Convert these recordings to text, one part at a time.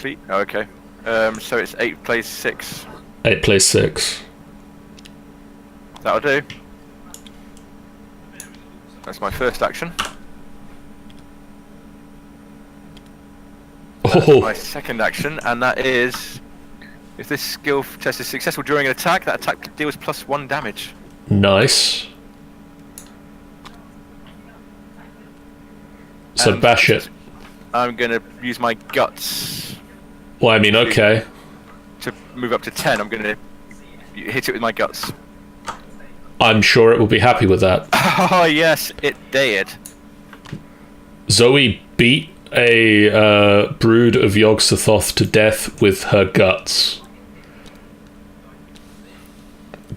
complete. Oh, okay. So it's 8 plays 6. 8 plays 6. That'll do. That's my first action. That's my second action, and that is... If this skill test is successful during an attack, that attack deals +1 damage. Nice. So bash it. I'm going to use my guts. Well, I mean, okay. To move up to 10, I'm going to hit it with my guts. I'm sure it will be happy with that. Oh, yes, it did. Zoe beat a brood of Yog-Sothoth to death with her guts.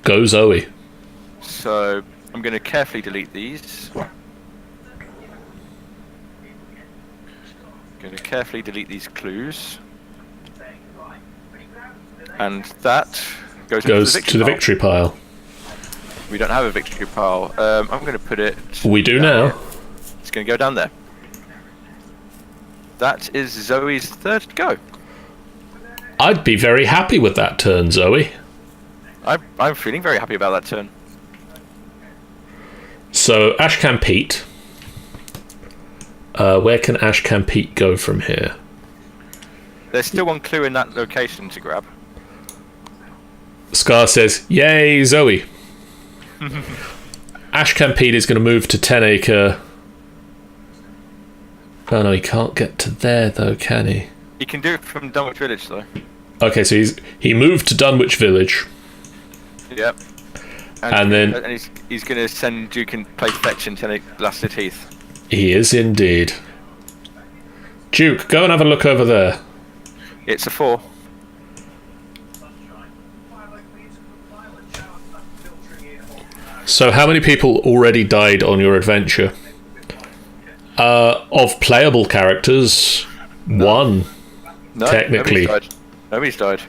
Go Zoe. So, I'm going to carefully delete these. Going to carefully delete these clues. And that goes to the victory pile. We don't have a victory pile. I'm going to put it... We do now. Here. It's going to go down there. That is Zoe's third go. I'd be very happy with that turn, Zoe. I'm feeling very happy about that turn. So, Ashcan Pete. Where can Ashcan Pete go from here? There's still one clue in that location to grab. Scar says, "Yay, Zoe!" Ashcan Pete is going to move to 10 acre. Oh no, he can't get to there though, can he? He can do it from Dunwich Village though. Okay, so he moved to Dunwich Village. Yep. And he's going to send Duke and play fetch in 10 Blasted Heath. He is indeed. Duke, go and have a look over there. It's a 4. So how many people already died on your adventure? Of playable characters, 1. No, technically. Nobody's died.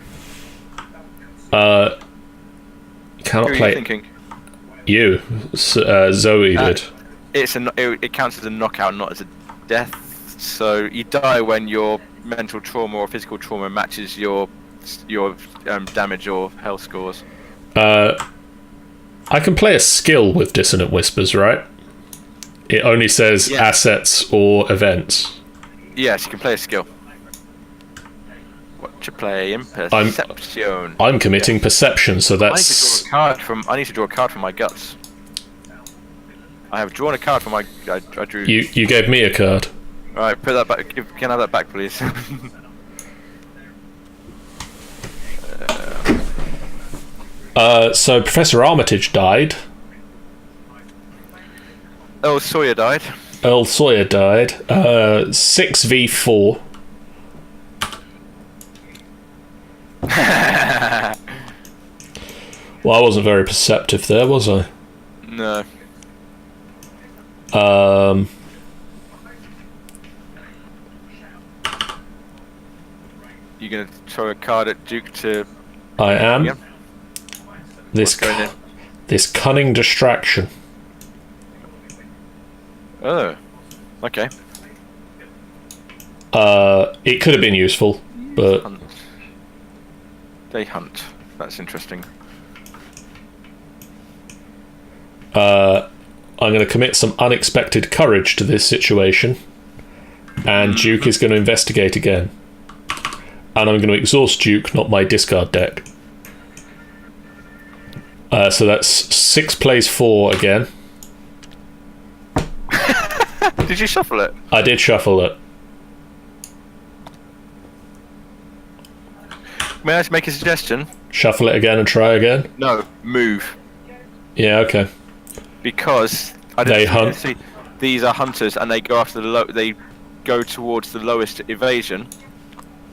Cannot Who are play. You thinking? You, Zoe did. It counts as a knockout, not as a death. So you die when your mental trauma or physical trauma matches your damage or health scores. I can play a skill with Dissonant Whispers, right? It only says assets or events. Yes, you can play a skill. What you play in perception? I'm committing perception, so that's. I need to draw a card from my guts. I have drawn a card from my. I drew. You gave me a card. All right, put that back. Can I have that back, please? So Professor Armitage died. Earl Sawyer died. Earl Sawyer died. 6v4. Well, I wasn't very perceptive there, was I? No. You gonna throw a card at Duke to? I am. Yeah. This cunning distraction. Oh, okay. It could have been useful, but They hunt. That's interesting. I'm going to commit some unexpected courage to this situation, and Duke is going to investigate again. And I'm going to exhaust Duke, not my discard deck. So that's 6 plays 4 again. Did you shuffle it? I did shuffle it. May I make a suggestion? Shuffle it again and try again? No, move. Yeah, okay. Because They hunt. See, these are hunters, and they go after they go towards the lowest evasion.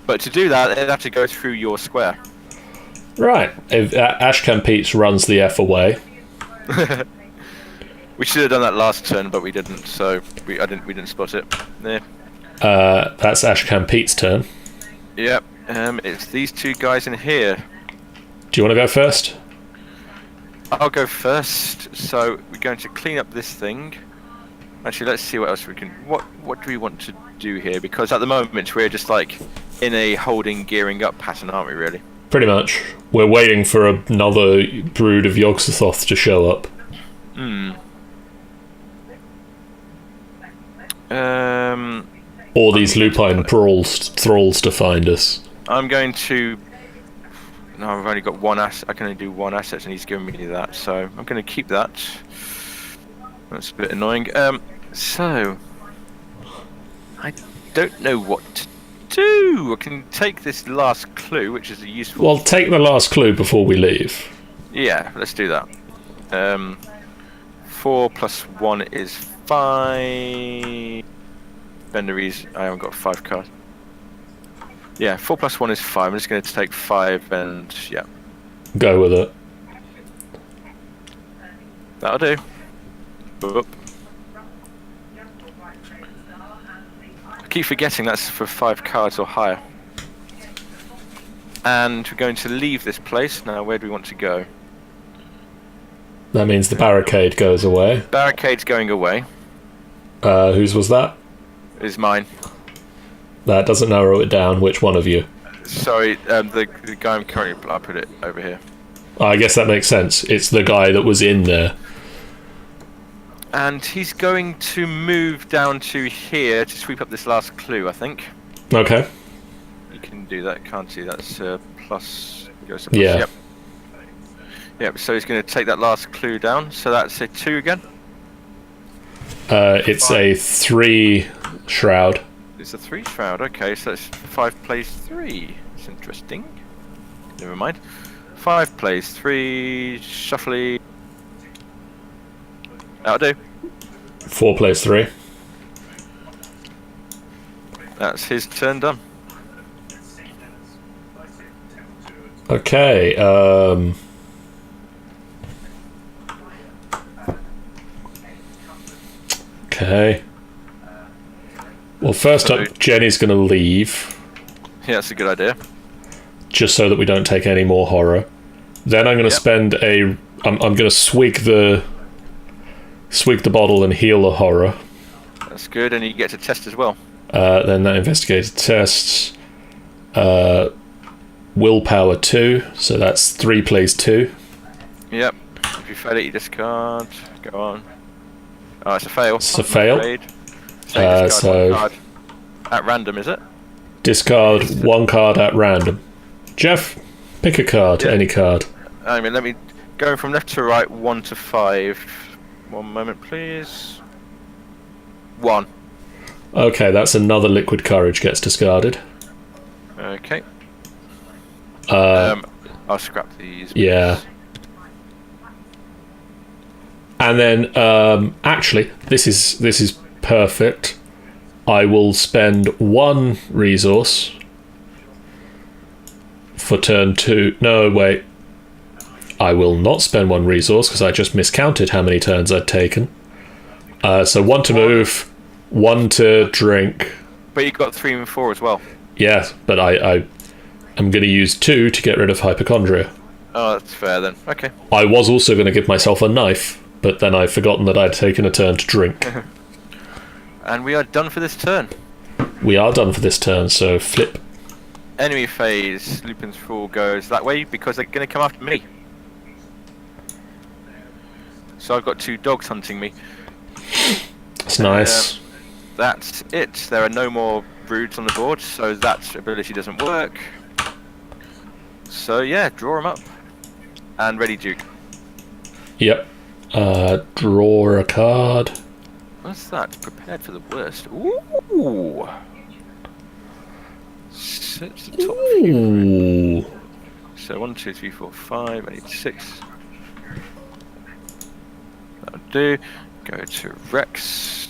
But to do that, they'd have to go through your square. Right. If Ashcan Pete's runs the F away. We should have done that last turn, but we didn't. So we didn't spot it. Yeah. That's Ashcan Pete's turn. Yep. It's these two guys in here. Do you want to go first? I'll go first. So we're going to clean up this thing. Actually, let's see what else we can. What do we want to do here? Because at the moment we're just like in a holding, gearing up pattern, aren't we? Really? Pretty much. We're waiting for another brood of Yogg-Sothoth to show up. Or these lupine thralls to find us. I'm going to. No, I've only got one asset. I can only do one asset, and he's given me that, so I'm going to keep that. That's a bit annoying. So I don't know what to do. I can take this last clue, which is a useful. Well, take the last clue before we leave. Yeah, let's do that. 4 plus 1 is 5. Benderies, I haven't got 5 cards. Yeah, 4 plus 1 is 5. I'm just going to take 5 and yeah. Go with it. That'll do. Oop. I keep forgetting that's for 5 cards or higher. And we're going to leave this place. Now, where do we want to go? That means the barricade goes away. Barricade's going away. Whose was that? Is mine. That doesn't narrow it down. Which one of you? Sorry, the guy I'm currently... I'll put it over here. I guess that makes sense. It's the guy that was in there. And he's going to move down to here to sweep up this last clue, I think. Okay. You can do that, can't you? That's plus... Goes to plus. Yeah. Yep. Yep, so he's going to take that last clue down. So that's a 2 again? It's 5. A 3 shroud. It's a 3 shroud, okay, so that's 5 plays 3. That's interesting. Never mind. 5 plays 3, shuffly. That'll do. 4 plays 3. That's his turn done. Okay, okay. Well, first up, Jenny's going to leave. Yeah, that's a good idea. Just so that we don't take any more horror. Then I'm going to spend a... I'm going to swig the bottle and heal a horror. That's good, and you get to test as well. Then that investigated tests. Willpower 2, so that's 3 plays 2. Yep. If you fail it, you discard. Go on. Oh, it's a fail. It's a fail. So one card at random, is it? Discard 1 card at random. Geoff, pick a card, any card. I mean, let me go from left to right, 1 to 5. 1 moment, please. 1. Okay, that's another liquid courage gets discarded. Okay. I'll scrap these. Yeah. And then, actually, this is perfect. I will spend 1 resource for turn 2. No, wait. I will not spend 1 resource because I just miscounted how many turns I'd taken. So 1 to move, 1 to drink. But you got 3 and 4 as well. Yeah, but I'm going to use 2 to get rid of hypochondria. Oh, that's fair then. Okay. I was also going to give myself a knife, but then I'd forgotten that I'd taken a turn to drink. And we are done for this turn. We are done for this turn, so flip. Enemy phase. Lupin's Fool goes that way because they're going to come after me. So I've got 2 dogs hunting me. That's nice. That's it. There are no more broods on the board, so that ability doesn't work. So yeah, draw them up. And ready, Duke. Yep. Draw a card. What's that? Prepared for the worst. Ooh. Search the top few. So 1, 2, 3, 4, 5. I need 6. That'll do. Go to Rex.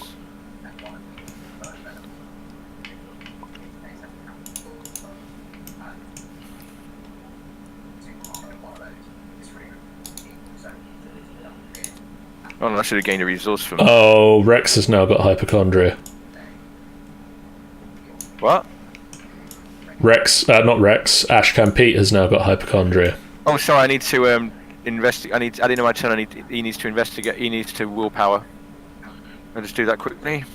Oh, no, I should have gained a resource from. Oh, Rex has now got hypochondria. What? Rex, not Rex. Ashcan Pete has now got hypochondria. Oh, sorry. I need to investigate. I need at the end of my turn. He needs to investigate. He needs to willpower. I'll just do that quickly.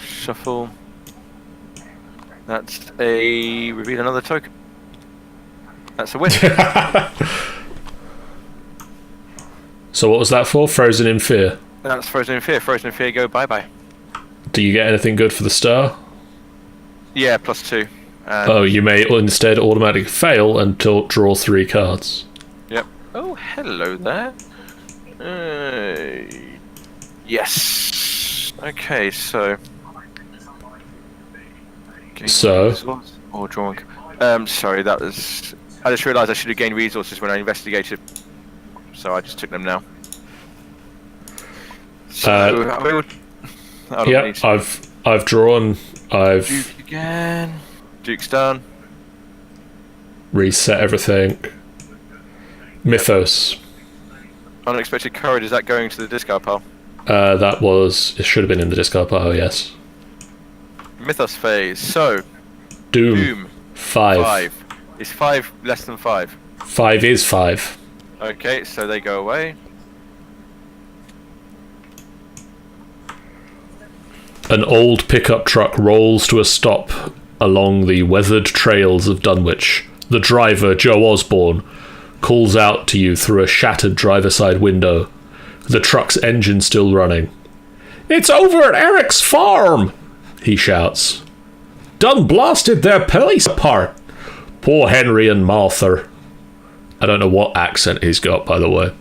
Shuffle. That's a reveal another token. That's a win. So what was that for? Frozen in Fear. That's Frozen in Fear. Frozen in Fear, go bye-bye. Do you get anything good for the star? Yeah, +2. Oh, you may instead automatically fail and draw 3 cards. Yep. Oh, hello there. Yes. Okay, so... Or drawing... sorry, that was... I just realised I should have gained resources when I investigated. So I just took them now. So... yeah, I've drawn. Duke again. Duke's done. Reset everything. Mythos. Unexpected courage, is that going to the discard pile? It should have been in the discard pile, yes. Mythos phase, so... Doom. 5. Is 5 less than 5? 5 is 5. Okay, so they go away. An old pickup truck rolls to a stop along the weathered trails of Dunwich. The driver, Joe Osborne, calls out to you through a shattered driver's side window. The truck's engine still running. "It's over at Eric's farm!" he shouts. "Done blasted their police apart. Poor Henry and Martha." I don't know what accent he's got, by the way.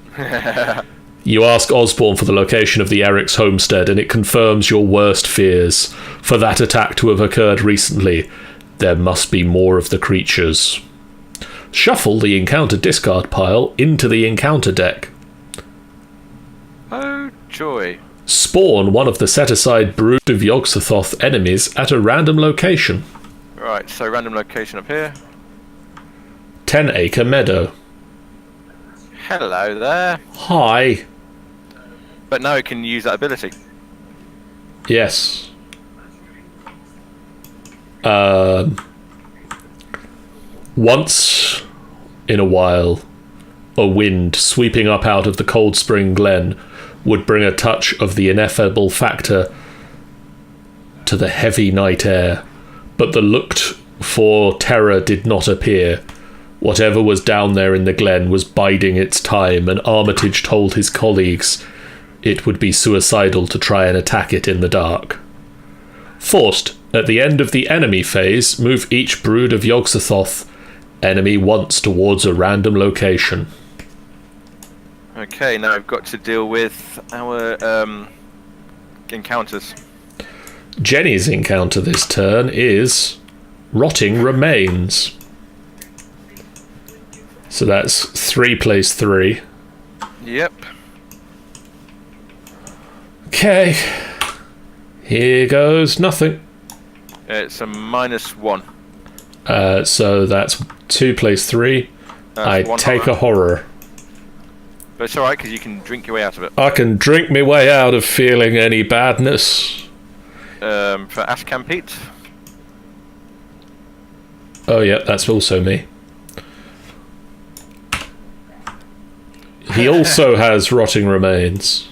You ask Osborne for the location of the Eric's homestead, and it confirms your worst fears. For that attack to have occurred recently, there must be more of the creatures. Shuffle the encounter discard pile into the encounter deck. Oh, joy. Spawn one of the set-aside brood of Yog-Sothoth enemies at a random location. Right, so random location up here. 10-acre meadow. Hello there. Hi. But now we can use that ability. Yes. Once in a while, a wind sweeping up out of the Cold Spring Glen would bring a touch of the ineffable factor to the heavy night air, but the looked-for terror did not appear. Whatever was down there in the glen was biding its time, and Armitage told his colleagues it would be suicidal to try and attack it in the dark. Forced, at the end of the enemy phase, move each brood of Yog-Sothoth enemy once towards a random location. Okay, now I've got to deal with our encounters. Jenny's encounter this turn is Rotting Remains. So that's 3 plays 3. Yep. Okay. Here goes nothing. It's a -1. So that's 2 plays 3. I take a horror. But it's alright, because you can drink your way out of it. I can drink me way out of feeling any badness. For Ashcan Pete. Oh, yeah, that's also me. He also has Rotting Remains.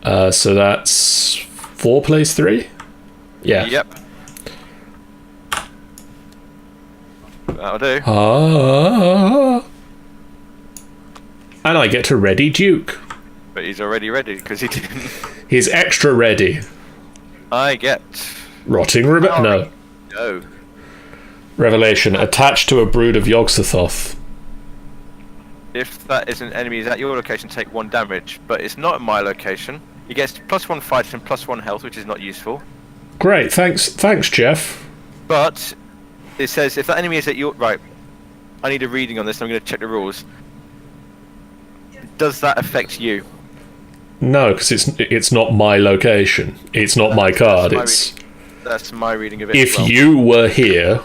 So that's 4 plays 3? Yeah. Yep. That'll do. And I get to ready Duke. But he's already ready, because he didn't. He's extra ready. I get... Rotting Remains. No. No. Revelation. Attached to a brood of Yog-Sothoth. If that is an enemy is at your location, take 1 damage. But it's not at my location. He gets +1 fight and +1 health, which is not useful. Great, thanks, Geoff. But it says if that enemy is at your... Right. I need a reading on this, and I'm going to check the rules. Does that affect you? No, because it's not my location. It's not my card. That's my reading of it. If you were here,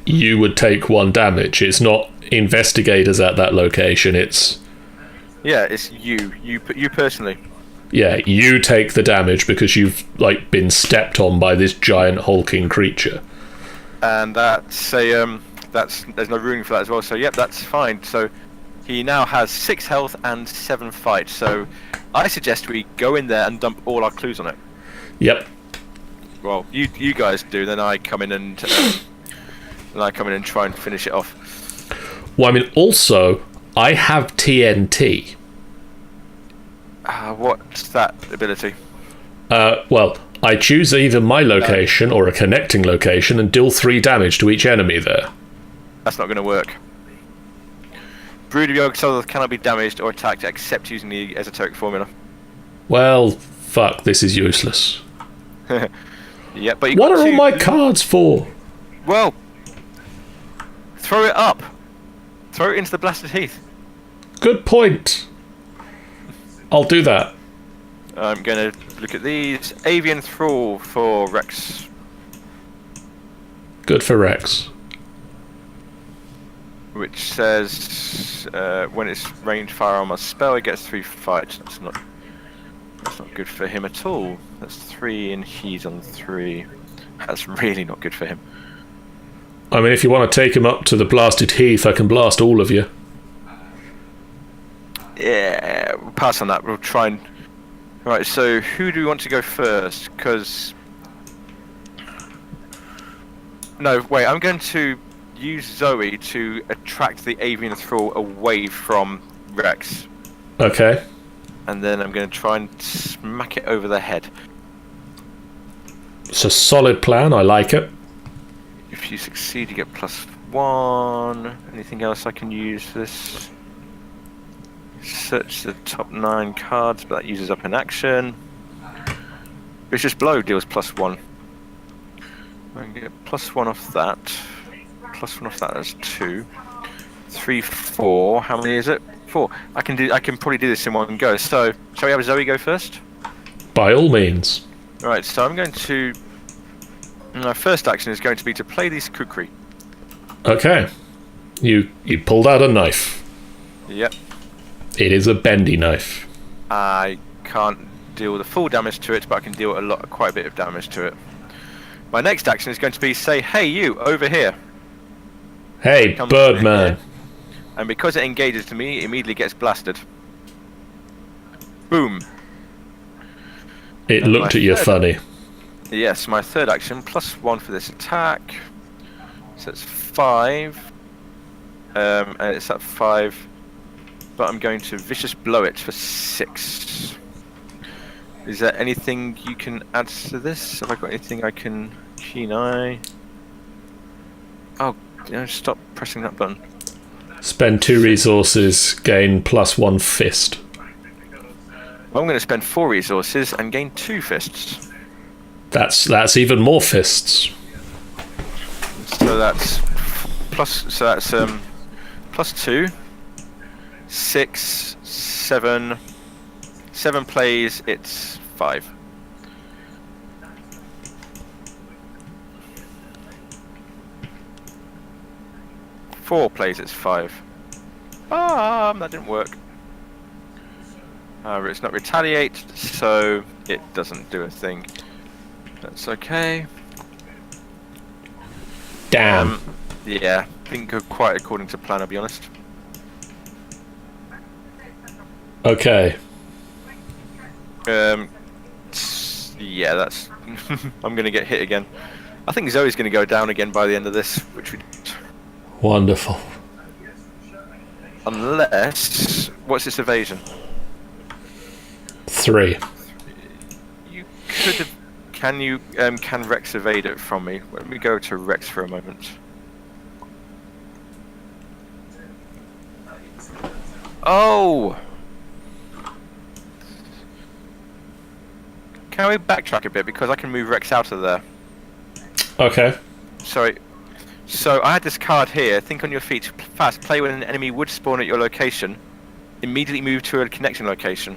you would take 1 damage. It's not investigators at that location. It's... Yeah, it's you. You personally. Yeah, you take the damage because you've been stepped on by this giant hulking creature. And that's a there's no ruling for that as well. So yep, that's fine. So he now has 6 health and 7 fight. So I suggest we go in there and dump all our clues on it. Yep. well, you guys do. Then I come in and try and finish it off. Well, I mean, also, I have TNT. What's that ability? Well, I choose either my location or a connecting location and deal 3 damage to each enemy there. That's not going to work. Brood of Yogg-Sothoth cannot be damaged or attacked except using the esoteric formula. Well, fuck, this is useless. Yeah, but what are all my cards for? Well, throw it up. Throw it into the blasted heath. Good point. I'll do that. I'm going to look at these. Avian Thrall for Rex. Good for Rex. Which says when it's range firearm or spell, it gets 3 fights. That's not good for him at all. That's 3 and he's on 3. That's really not good for him. I mean, if you want to take him up to the blasted heath, I can blast all of you. Yeah, we'll pass on that. We'll try and... Right, so who do we want to go first? Because... No, wait, I'm going to use Zoe to attract the Avian Thrall away from Rex. Okay. And then I'm going to try and smack it over the head. It's a solid plan, I like it. If you succeed, you get +1. Anything else I can use for this? Search the top 9 cards, but that uses up an action. Vicious Blow deals +1. I can get +1 off that. +1 off that, that's 2. 3, 4. How many is it? 4. I can probably do this in one go. So, shall we have Zoe go first? By all means. Right, so I'm going to... My first action is going to be to play these Kukri. Okay. You pulled out a knife. Yep. It is a bendy knife. I can't deal the full damage to it, but I can deal quite a bit of damage to it. My next action is going to be say, hey you, over here. Hey, Birdman. And because it engages to me, it immediately gets blasted. Boom. It looked at you funny. Yes, my third action, +1 for this attack. So it's 5. And it's at 5. But I'm going to Vicious Blow it for 6. Is there anything you can add to this? Have I got anything I can... Keen Eye? Oh, stop pressing that button. Spend 2 resources, gain +1 fist. I'm going to spend 4 resources and gain 2 fists. That's even more fists. So that's +2, 6, 7. 7 plays, it's 5. Four plays, it's 5. That didn't work. It's not retaliate, so it doesn't do a thing. That's okay. Damn. Yeah, didn't go quite according to plan, I'll be honest. Okay. Yeah, that's... I'm going to get hit again. I think Zoe's going to go down again by the end of this, which we didn't. Wonderful. Unless... What's its evasion? 3. You could have... Can Rex evade it from me? Let me go to Rex for a moment. Oh! Can we backtrack a bit, because I can move Rex out of there. Okay. Sorry. So I had this card here. Think on your feet. Fast. Play when an enemy would spawn at your location. Immediately move to a connection location.